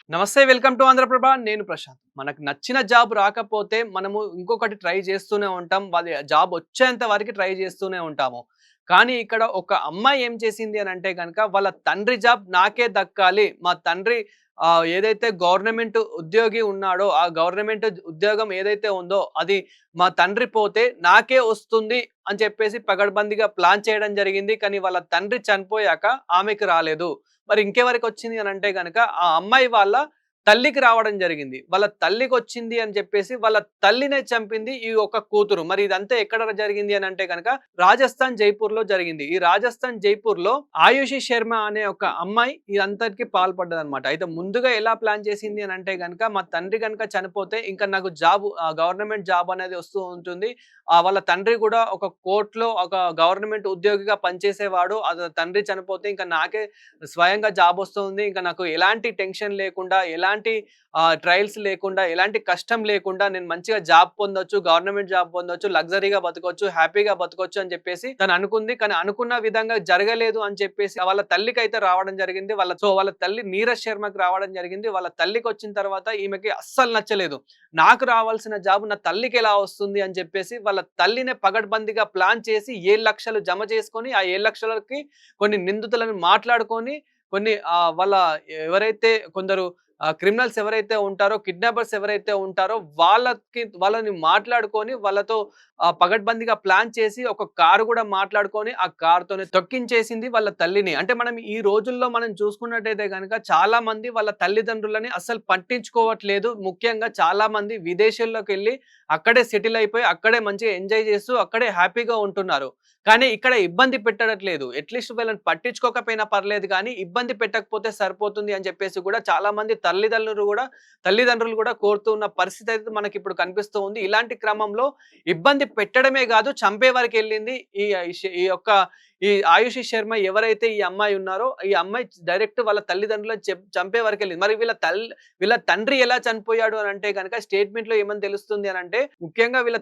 నమస్తే welcome to Andhraprabha. నేను ప్రశాంత్. మనకు నచ్చిన జాబ్ రాకపోతే మనము ఇంకొకటి ట్రై చేస్తూనే ఉంటాం. అది జాబ్ వచ్చేంత వరకు ట్రై చేస్తూనే ఉంటాము. కానీ ఇక్కడ ఒక అమ్మాయి ఏం చేసింది అని అంటే గనక వాళ్ళ తండ్రి జాబ్ నాకే దక్కాలి. మా తండ్రి ఏదైతే గవర్నమెంట్ ఉద్యోగి ఉన్నాడో ఆ గవర్నమెంట్ ఉద్యోగం ఏదైతే ఉందో అది మా తండ్రి పోతే నాకే వస్తుంది అని చెప్పేసి పగడ్బందీగా ప్లాన్ చేయడం జరిగింది. కానీ వాళ్ళ తండ్రి చనిపోయాక ఆమెకి రాలేదు. మరి ఇంకెవరికి వచ్చింది అని అంటే గనక ఆ అమ్మాయి వాళ్ళ తల్లికి రావడం జరిగింది. వాళ్ళ తల్లికొచ్చింది అని చెప్పేసి వాళ్ళ తల్లినే చంపింది ఈ ఒక కూతురు. మరి ఇదంతా ఎక్కడ జరిగింది అని అంటే గనక రాజస్థాన్ జైపూర్‌లో జరిగింది. ఈ రాజస్థాన్ జైపూర్‌లో ఆయుషి శర్మ అనే ఒక అమ్మాయి ఇదంతటికి పాల్పడ్డదన్నమాట. అయితే ముందుగా ఎలా ప్లాన్ చేసింది అని అంటే గనక మా తండ్రి గనక చనిపోతే ఇంకా నాకు గవర్నమెంట్ జాబ్ అనేది వస్తూ ఉంటుంది. వాళ్ళ తండ్రి కూడా ఒక కోర్ట్‌లో ఒక గవర్నమెంట్ ఉద్యోగిగా పనిచేసేవాడు. తండ్రి చనిపోతే ఇంకా నాకే స్వయంగా జాబ్ వస్తుంది. ఇంకా నాకు ఎలాంటి టెన్షన్ లేకుండా, ఎలాంటి ట్రయల్స్ లేకుండా, ఎలాంటి కష్టం లేకుండా నేను మంచిగా జాబ్ పొందొచ్చు, గవర్నమెంట్ జాబ్ పొందొచ్చు, లగ్జరీగా బతకొచ్చు, హ్యాపీగా బతకొచ్చు అని చెప్పేసి తను అనుకుంది. కానీ అనుకున్న విధంగా జరగలేదు అని చెప్పేసి వాళ్ళ తల్లికైతే రావడం జరిగింది. వాళ్ళ తల్లి నీరజ్ శర్మకి రావడం జరిగింది. వాళ్ళ తల్లికొచ్చిన తర్వాత ఈమెకి అస్సలు నచ్చలేదు. నాకు రావాల్సిన జాబ్ నా తల్లికి ఎలా వస్తుంది అని చెప్పేసి వాళ్ళ తల్లినే పగడ్బందీగా ప్లాన్ చేసి 7,00,000 జమ చేసుకొని ఆ 7,00,000కి కొన్ని నిందితులను మాట్లాడుకొని కొన్ని వాళ్ళ ఎవరైతే కొందరు క్రిమినల్స్ ఎవరైతే ఉంటారో, కిడ్నాపర్స్ ఎవరైతే ఉంటారో వాళ్ళని మాట్లాడుకొని వాళ్ళతో పగడ్బందీగా ప్లాన్ చేసి ఒక కారు కూడా మాట్లాడుకొని ఆ కారుతోనే తొక్కించేసింది వాళ్ళ తల్లిని. అంటే మనం ఈ రోజుల్లో మనం చూసుకున్నట్టయితే గనక చాలా మంది వాళ్ళ తల్లిదండ్రులని అస్సలు పట్టించుకోవట్లేదు. ముఖ్యంగా చాలా మంది విదేశాల్లోకెళ్ళి అక్కడే సెటిల్ అయిపోయి అక్కడే మంచిగా ఎంజాయ్ చేస్తూ అక్కడే హ్యాపీగా ఉంటున్నారు. కానీ ఇక్కడ ఇబ్బంది పెట్టట్లేదు. అట్‌లీస్ట్ వీళ్ళని పట్టించుకోకపోయినా పర్లేదు కానీ ఇబ్బంది పెట్టకపోతే సరిపోతుంది అని చెప్పేసి కూడా చాలా మంది తల్లిదండ్రులు కూడా కోరుతూ ఉన్న పరిస్థితి అయితే మనకిప్పుడు కనిపిస్తూ ఉంది. ఇలాంటి క్రమంలో ఇబ్బంది పెట్టడమే కాదు చంపే వరకెళ్ళింది. ఈ ఆయుషి శర్మ ఎవరైతే ఈ అమ్మాయి ఉన్నారో ఈ అమ్మాయి డైరెక్ట్ వాళ్ళ తల్లిదండ్రులను చంపే వరకెళ్ళింది. మరి వీళ్ళ తండ్రి ఎలా చనిపోయాడు అని అంటే గనక స్టేట్మెంట్‌లో ఏమని తెలుస్తుంది అని అంటే ముఖ్యంగా వీళ్ళ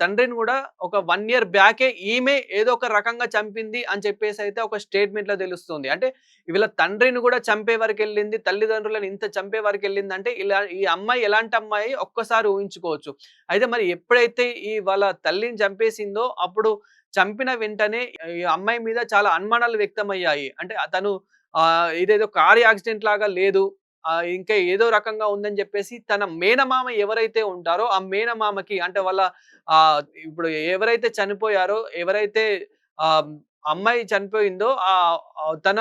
తండ్రిని కూడా ఒక 1 ఇయర్ బ్యాకే ఈమె ఏదో ఒక రకంగా చంపింది అని చెప్పేసి అయితే ఒక స్టేట్మెంట్‌లో తెలుస్తుంది. అంటే వీళ్ళ తండ్రిని కూడా చంపే వరకెళ్ళింది. తల్లిదండ్రులను ఇంత చంపే వరకెళ్ళిందంటే ఈ అమ్మాయి ఎలాంటి అమ్మాయి ఒక్కసారి ఊహించుకోవచ్చు. అయితే మరి ఎప్పుడైతే వాళ్ళ తల్లిని చంపేసిందో అప్పుడు చంపిన వెంటనే ఈ అమ్మాయి మీద చాలా అనుమానాలు వ్యక్తమయ్యాయి. అంటే తను ఇదేదో కారు యాక్సిడెంట్ లాగా లేదు. ఇంకా ఏదో రకంగా ఉందని చెప్పేసి తన మేనమామ ఎవరైతే ఉంటారో ఆ మేనమామకి అంటే వాళ్ళ ఇప్పుడు ఎవరైతే చనిపోయారో ఎవరైతే ఆహ్, అమ్మాయి చనిపోయిందో తన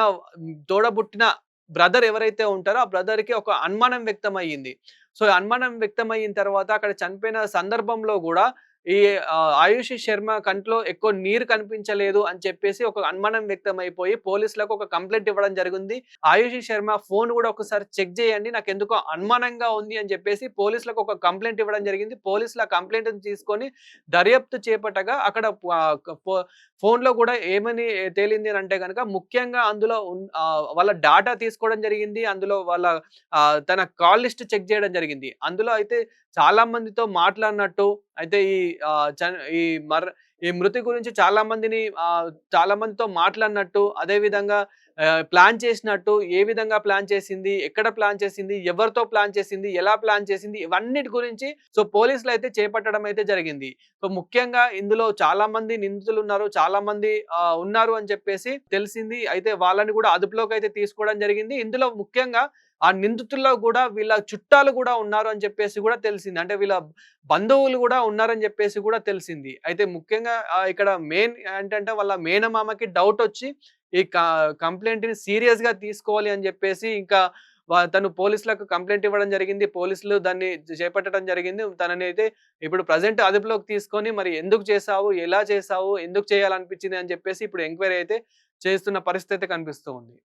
తోడబుట్టిన బ్రదర్ ఎవరైతే ఉంటారో ఆ బ్రదర్‌కి ఒక అనుమానం వ్యక్తమయ్యింది. సో, అనుమానం వ్యక్తమయిన తర్వాత అక్కడ చనిపోయిన సందర్భంలో గూడా ఈ ఆయుషి శర్మ కంట్లో ఎక్కువ నీరు కనిపించలేదు అని చెప్పేసి ఒక అనుమానం వ్యక్తమైపోయి పోలీసులకు ఒక కంప్లెయింట్ ఇవ్వడం జరిగింది. ఆయుషి శర్మ ఫోన్ గూడా ఒకసారి చెక్ చేయండి. నాకెందుకో అనుమానంగా ఉంది అని చెప్పేసి పోలీసులకు ఒక కంప్లెయింట్ ఇవ్వడం జరిగింది. పోలీసులు ఆ కంప్లెయింట్‌ని తీసుకొని దర్యాప్తు చేపట్టగా అక్కడ ఫోన్‌లో గూడా ఏమని తేలింది అనంటే గనక ముఖ్యంగా అందులో వాళ్ళ డాటా తీసుకోవడం జరిగింది. అందులో తన కాల్ లిస్ట్ చెక్ చేయడం జరిగింది. అందులో అయితే చాలా మందితో మాట్లాడినట్టు అయితే ఆహ్, చన్ ఈ మర్ ఈ మృతి గురించి చాలా మందితో మాట్లాడినట్టు, అదే విధంగా ప్లాన్ చేసినట్టు, ఏ విధంగా ప్లాన్ చేసింది, ఎక్కడ ప్లాన్ చేసింది, ఎవరితో ప్లాన్ చేసింది, ఎలా ప్లాన్ చేసింది, ఇవన్నిటి గురించి పోలీసులైతే చేపట్టడం అయితే జరిగింది. ముఖ్యంగా ఇందులో చాలా మంది నిందితులున్నారు. చాలా మంది ఉన్నారు అని చెప్పేసి తెలిసింది. అయితే వాళ్ళని కూడా అదుపులోకైతే తీసుకోవడం జరిగింది. ఇందులో ముఖ్యంగా ఆ నిందితుల్లో గూడా వీళ్ళ చుట్టాలు గూడా ఉన్నారు అని చెప్పేసి గూడా తెలిసింది. అంటే వీళ్ళ బంధువులు గూడా ఉన్నారని జెప్పేసి గూడా తెలిసింది. అయితే ముఖ్యంగా ఇక్కడ మెయిన్ ఏంటంటే వాళ్ళ మేనమామకి డౌటొచ్చి ఈ కంప్లెయింట్‌ని సీరియస్‌గా తీసుకోవాలి అని జెప్పేసి ఇంకా తను పోలీసులకు కంప్లెయింట్ ఇవ్వడం జరిగింది. పోలీసులు దాన్ని చేపట్టడం జరిగింది. తననైతే ఇప్పుడు ప్రెజెంట్ అదుపులోకి తీసుకొని మరి ఎందుకు చేశావు? ఎలా చేశావు? ఎందుకు చేయాలనిపించింది అని జెప్పేసి ఇప్పుడు ఎంక్వైరీ అయితే చేస్తున్న పరిస్థితి అయితే కనిపిస్తూ ఉంది.